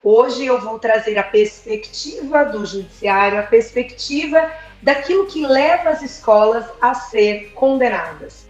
Hoje eu vou trazer a perspectiva do judiciário, a perspectiva daquilo que leva as escolas a ser condenadas.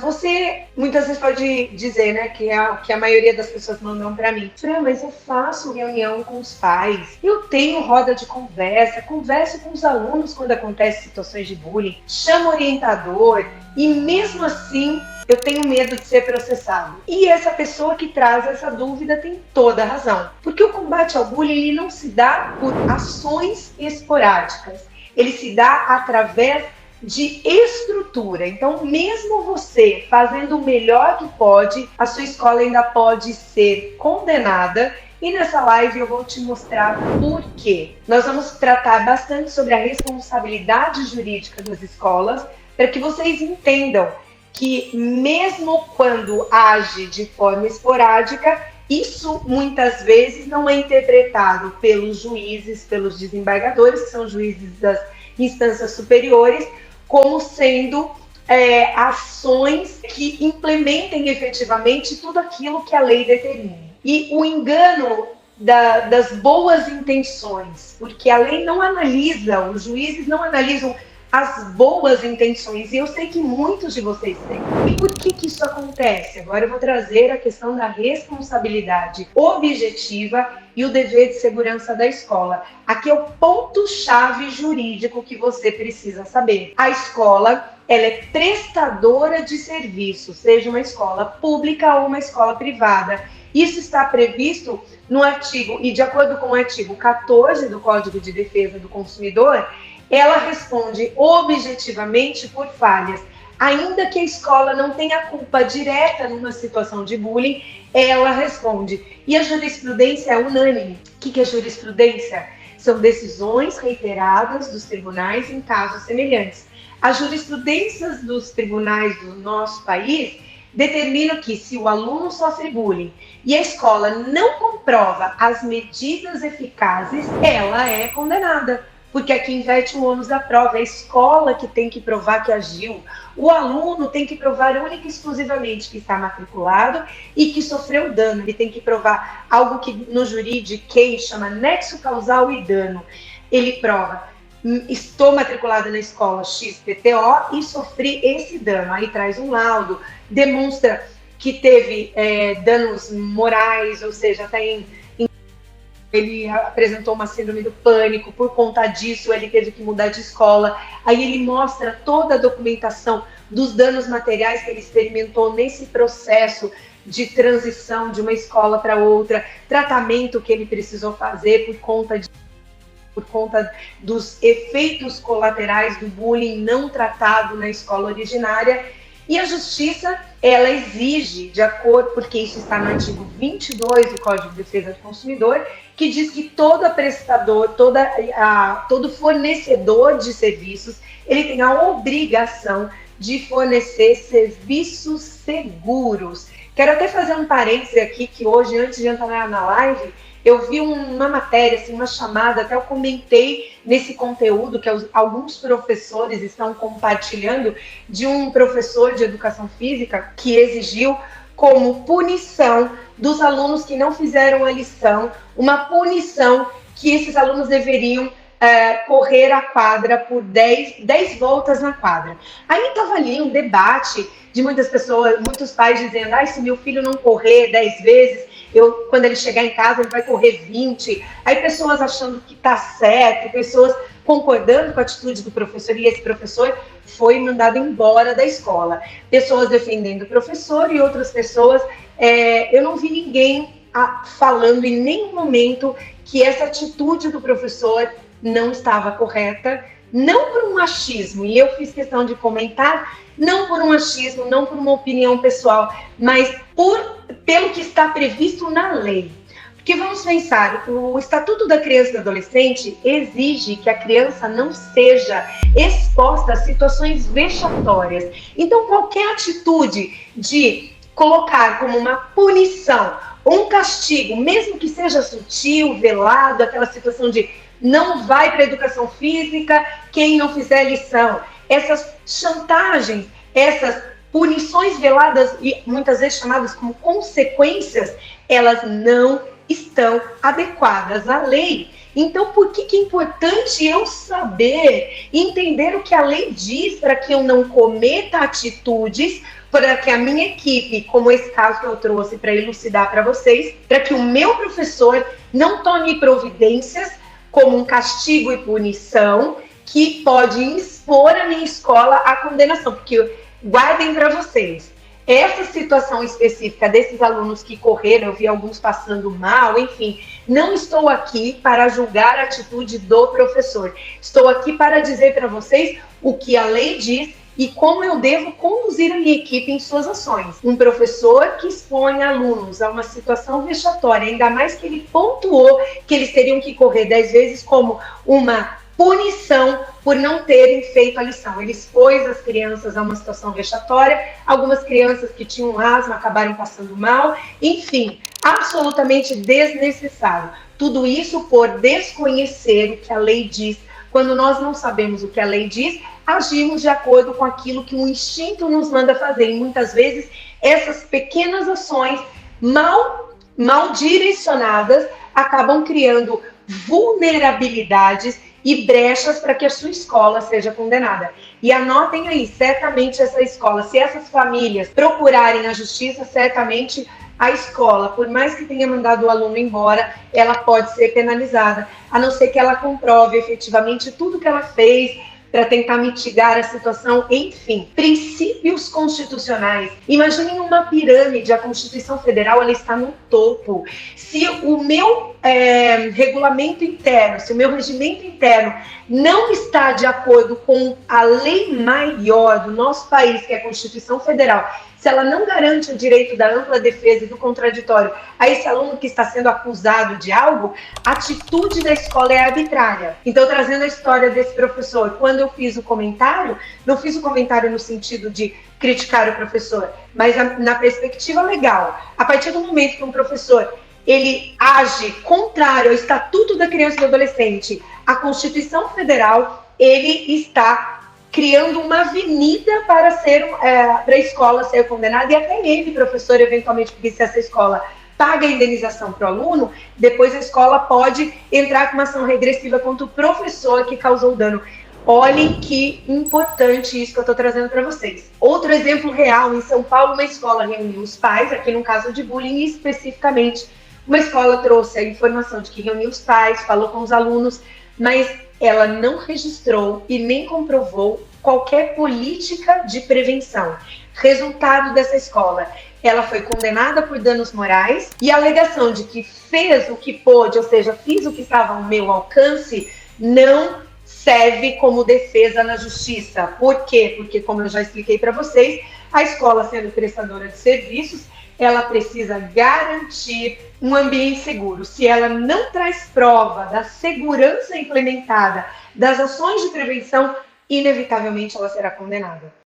Você muitas vezes pode dizer, né, que a maioria das pessoas mandam para mim: Fran, mas eu faço reunião com os pais, eu tenho roda de conversa, converso com os alunos quando acontecem situações de bullying, chamo orientador, e mesmo assim eu tenho medo de ser processado. E essa pessoa que traz essa dúvida tem toda a razão. Porque o combate ao bullying ele não se dá por ações esporádicas. Ele se dá através de estrutura. Então, mesmo você fazendo o melhor que pode, a sua escola ainda pode ser condenada. E nessa live eu vou te mostrar por quê. Nós vamos tratar bastante sobre a responsabilidade jurídica das escolas, para que vocês entendam que mesmo quando age de forma esporádica, isso muitas vezes não é interpretado pelos juízes, pelos desembargadores, que são juízes das instâncias superiores, como sendo ações que implementem efetivamente tudo aquilo que a lei determina. E o engano das boas intenções, porque a lei não analisa, os juízes não analisam as boas intenções, e eu sei que muitos de vocês têm. E por que isso acontece? Agora eu vou trazer a questão da responsabilidade objetiva e o dever de segurança da escola. Aqui é o ponto-chave jurídico que você precisa saber. A escola, ela é prestadora de serviço, seja uma escola pública ou uma escola privada. Isso está previsto no artigo, e de acordo com o artigo 14 do Código de Defesa do Consumidor, ela responde objetivamente por falhas. Ainda que a escola não tenha culpa direta numa situação de bullying, ela responde. E a jurisprudência é unânime. O que é jurisprudência? São decisões reiteradas dos tribunais em casos semelhantes. As jurisprudências dos tribunais do nosso país determinam que, se o aluno sofre bullying e a escola não comprova as medidas eficazes, ela é condenada. Porque aqui inverte o ônus da prova, é a escola que tem que provar que agiu. O aluno tem que provar única e exclusivamente que está matriculado e que sofreu dano. Ele tem que provar algo que no juridiquês chama nexo causal e dano. Ele prova: estou matriculado na escola XPTO e sofri esse dano. Aí traz um laudo, demonstra que teve danos morais, ou seja, ele apresentou uma síndrome do pânico, por conta disso ele teve que mudar de escola. Aí ele mostra toda a documentação dos danos materiais que ele experimentou nesse processo de transição de uma escola para outra, tratamento que ele precisou fazer por conta dos efeitos colaterais do bullying não tratado na escola originária. E a justiça, ela exige, de acordo, porque isso está no artigo 22 do Código de Defesa do Consumidor, que diz que todo prestador, todo fornecedor de serviços, ele tem a obrigação de fornecer serviços seguros. Quero até fazer um parêntese aqui, que hoje, antes de entrar na live, eu vi uma matéria, assim, uma chamada, até eu comentei nesse conteúdo que alguns professores estão compartilhando, de um professor de educação física que exigiu como punição dos alunos que não fizeram a lição, uma punição que esses alunos deveriam correr a quadra por 10 voltas na quadra. Aí estava ali um debate de muitas pessoas, muitos pais dizendo: se meu filho não correr 10 vezes, quando ele chegar em casa, ele vai correr 20. Aí pessoas achando que está certo, pessoas concordando com a atitude do professor, e esse professor foi mandado embora da escola. Pessoas defendendo o professor e outras pessoas... eu não vi ninguém falando em nenhum momento que essa atitude do professor não estava correta, não por um achismo, e eu fiz questão de comentar, não por um achismo, não por uma opinião pessoal, mas pelo que está previsto na lei. Porque vamos pensar, o Estatuto da Criança e do Adolescente exige que a criança não seja exposta a situações vexatórias. Então, qualquer atitude de colocar como uma punição, um castigo, mesmo que seja sutil, velado, aquela situação de não vai para a educação física quem não fizer lição, essas chantagens, essas punições veladas e muitas vezes chamadas como consequências, elas não estão adequadas à lei. Então, por que é importante eu saber, entender o que a lei diz para que eu não cometa atitudes, para que a minha equipe, como esse caso que eu trouxe para elucidar para vocês, para que o meu professor não tome providências como um castigo e punição que pode expor a minha escola à condenação, porque guardem para vocês, essa situação específica desses alunos que correram, eu vi alguns passando mal, enfim, não estou aqui para julgar a atitude do professor. Estou aqui para dizer para vocês o que a lei diz e como eu devo conduzir a minha equipe em suas ações. Um professor que expõe alunos a uma situação vexatória, ainda mais que ele pontuou que eles teriam que correr 10 vezes como uma punição por não terem feito a lição. Ele expôs as crianças a uma situação vexatória, algumas crianças que tinham asma acabaram passando mal, enfim, absolutamente desnecessário. Tudo isso por desconhecer o que a lei diz. Quando nós não sabemos o que a lei diz, agimos de acordo com aquilo que o instinto nos manda fazer. E muitas vezes essas pequenas ações mal direcionadas acabam criando vulnerabilidades e brechas para que a sua escola seja condenada. E anotem aí, certamente essa escola, se essas famílias procurarem a justiça, certamente a escola, por mais que tenha mandado o aluno embora, ela pode ser penalizada, a não ser que ela comprove efetivamente tudo que ela fez para tentar mitigar a situação, enfim, princípios constitucionais. Imaginem uma pirâmide, a Constituição Federal ela está no topo. Se o meu regulamento interno, se o meu regimento interno não está de acordo com a lei maior do nosso país, que é a Constituição Federal, se ela não garante o direito da ampla defesa e do contraditório a esse aluno que está sendo acusado de algo, a atitude da escola é arbitrária. Então, trazendo a história desse professor, quando eu fiz o comentário, não fiz o comentário no sentido de criticar o professor, mas na perspectiva legal. A partir do momento que um professor ele age contrário ao Estatuto da Criança e do Adolescente, à Constituição Federal, ele está criando uma avenida para a escola ser condenada, e até ele, professor, eventualmente, porque se essa escola paga a indenização para o aluno, depois a escola pode entrar com uma ação regressiva contra o professor que causou o dano. Olhem que importante isso que eu estou trazendo para vocês. Outro exemplo real, em São Paulo, uma escola reuniu os pais, aqui no caso de bullying especificamente, uma escola trouxe a informação de que reuniu os pais, falou com os alunos, mas ela não registrou e nem comprovou qualquer política de prevenção. Resultado dessa escola, ela foi condenada por danos morais e a alegação de que fez o que pôde, ou seja, fiz o que estava ao meu alcance, não serve como defesa na justiça. Por quê? Porque, como eu já expliquei para vocês, a escola, sendo prestadora de serviços, ela precisa garantir um ambiente seguro. Se ela não traz prova da segurança implementada, das ações de prevenção, inevitavelmente ela será condenada.